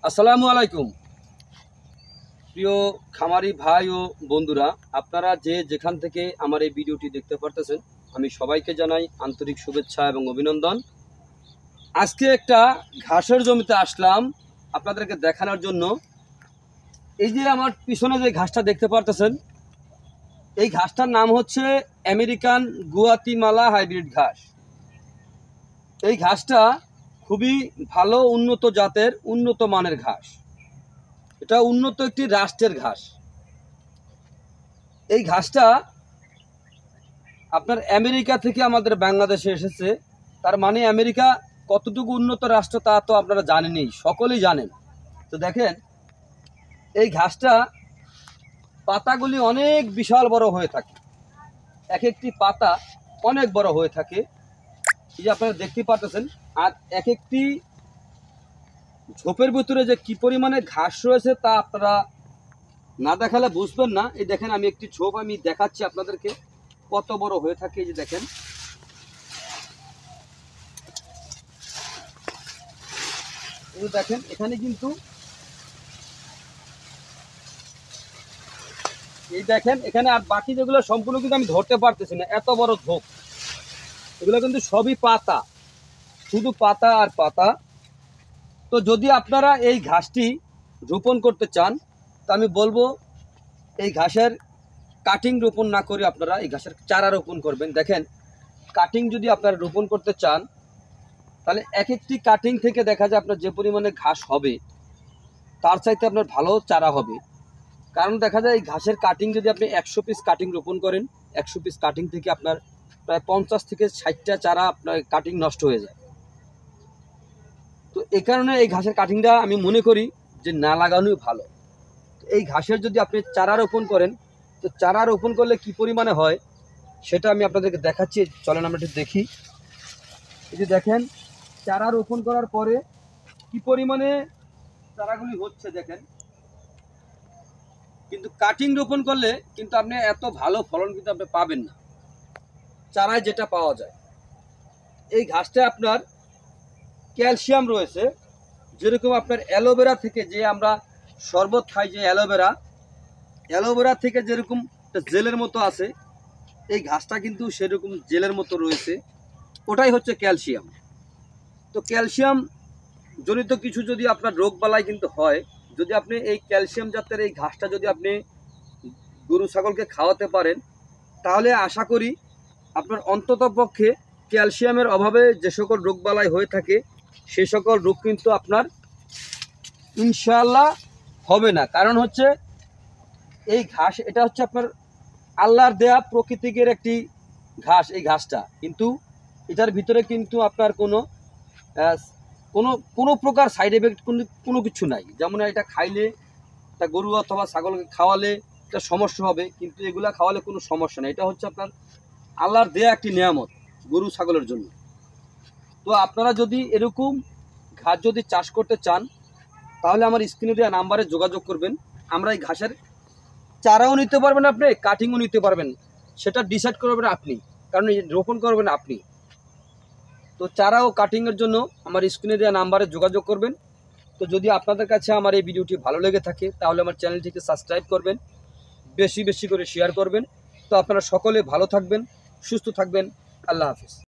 আসসালামু আলাইকুম প্রিয় খামারি ভাই ও বন্ধুরা, আপনারা যে যেখান থেকে আমার এই ভিডিওটি দেখতে পারতেছেন, আমি সবাইকে জানাই আন্তরিক শুভেচ্ছা এবং অভিনন্দন। আজকে একটা ঘাসের জমিতে আসলাম আপনাদেরকে দেখানোর জন্য। এই যে আমার পিছনে যে ঘাসটা দেখতে পারতেছেন, এই ঘাসটার নাম হচ্ছে আমেরিকান গুয়াতিমালা হাইব্রিড ঘাস। এই ঘাসটা খুবই ভালো উন্নত জাতের উন্নত মানের ঘাস। এটা উন্নত একটি রাষ্ট্রের ঘাস। এই ঘাসটা আপনার আমেরিকা থেকে আমাদের বাংলাদেশে এসেছে। তার মানে আমেরিকা কতটুকু উন্নত রাষ্ট্র তা তো আপনারা জানেনই, সকলেই জানেন। তো দেখেন, এই ঘাসটা পাতাগুলি অনেক বিশাল বড় হয়ে থাকে, এক একটি পাতা অনেক বড় হয়ে থাকে। এই যে আপনারা দেখতে পাচ্ছেন, আর এক একটি ঝোপের ভিতরে যে কি পরিমাণে ঘাস রয়েছে তা আপনারা না দেখালে বুঝবেন না। এই দেখেন, আমি একটি ঝোপ আমি দেখাচ্ছি আপনাদেরকে কত বড় হয়ে থাকে। এই যে দেখেন, এই দেখেন এখানে কিন্তু এই দেখেন এখানে, আর বাকি যেগুলো সম্পূর্ণ কিন্তু আমি ধরতে পারতেছি না, এত বড় ঝোপ। এগুলো কিন্তু সবই পাতা, শুধু পাতা আর পাতা। তো যদি আপনারা এই ঘাসটি রোপণ করতে চান, তা আমি বলবো এই ঘাসের কাটিং রোপণ না করে আপনারা এই ঘাসের চারা রোপণ করবেন। দেখেন, কাটিং যদি আপনারা রোপণ করতে চান, তাহলে এক একটি কাটিং থেকে দেখা যায় আপনার যে পরিমাণে ঘাস হবে তার চাইতে আপনার ভালো চারা হবে। কারণ দেখা যায় এই ঘাসের কাটিং যদি আপনি 100 পিস কাটিং রোপণ করেন, 100 পিস কাটিং থেকে আপনার প্রায় 50 থেকে 60টা চারা আপনার কাটিং নষ্ট হয়ে যায়। তো এই কারণে এই ঘাসের কাটিংটা আমি মনে করি যে না লাগানোই ভালো। এই ঘাসের যদি আপনি চারা রোপণ করেন, তো চারা রোপণ করলে কি পরিমাণে হয় সেটা আমি আপনাদেরকে দেখাচ্ছি। চলেন আমরা একটু দেখি। এই যে দেখেন, চারা রোপণ করার পরে কি পরিমাণে চারাগুলি হচ্ছে দেখেন। কিন্তু কাটিং রোপণ করলে কিন্তু আপনি এত ভালো ফলন কিন্তু আপনি পাবেন না চারায় যেটা পাওয়া যায়। এই ঘাসটা আপনার ক্যালসিয়াম রয়েছে, যেরকম আপনার অ্যালোভেরা থেকে যে আমরা শরবত খাই, যে অ্যালোভেরা থেকে যেরকম জেলের মতো আছে, এই ঘাসটা কিন্তু সেরকম জেলের মতো রয়েছে। ওটাই হচ্ছে ক্যালসিয়াম। তো ক্যালসিয়াম জনিত কিছু যদি আপনার রোগ বালাই কিন্তু হয়, যদি আপনি এই ক্যালসিয়াম জাতের এই ঘাসটা যদি আপনি গরু ছাগলকে খাওয়াতে পারেন, তাহলে আশা করি আপনার অন্ততপক্ষে ক্যালসিয়ামের অভাবে যে সকল রোগ বালাই হয়ে থাকে সে সকল রোগ কিন্তু আপনার ইনশাআল্লাহ হবে না। কারণ হচ্ছে এই ঘাস, এটা হচ্ছে আপনার আল্লাহর দেয়া প্রকৃতিকের একটি ঘাস। এই ঘাসটা কিন্তু এটার ভিতরে কিন্তু আপনার কোনো কোনো প্রকার সাইড এফেক্ট কোনো কিছু নাই। যেমন এটা খাইলে, এটা গরু অথবা ছাগলকে খাওয়ালে এটা সমস্যা হবে, কিন্তু এগুলা খাওয়ালে কোনো সমস্যা নেই। এটা হচ্ছে আপনার আল্লাহর দেয়া একটি নিয়ামত গরু ছাগলের জন্য। তো আপনারা যদি এরকম ঘাস যদি চাষ করতে চান, তাহলে আমার স্ক্রিনে দেওয়া নাম্বারে যোগাযোগ করবেন। আমরা এই ঘাসের চারাও নিতে পারবেন, আপনি কাটিংও নিতে পারবেন, সেটা ডিসাইড করবেন আপনি, কারণ রোপণ করবেন আপনি। তো চারা ও কাটিংয়ের জন্য আমার স্ক্রিনে দেওয়া নাম্বারে যোগাযোগ করবেন। তো যদি আপনাদের কাছে আমার এই ভিডিওটি ভালো লেগে থাকে, তাহলে আমার চ্যানেলটিকে সাবস্ক্রাইব করবেন, বেশি বেশি করে শেয়ার করবেন। তো আপনারা সকলে ভালো থাকবেন, সুস্থ থাকবেন। আল্লাহ হাফিজ।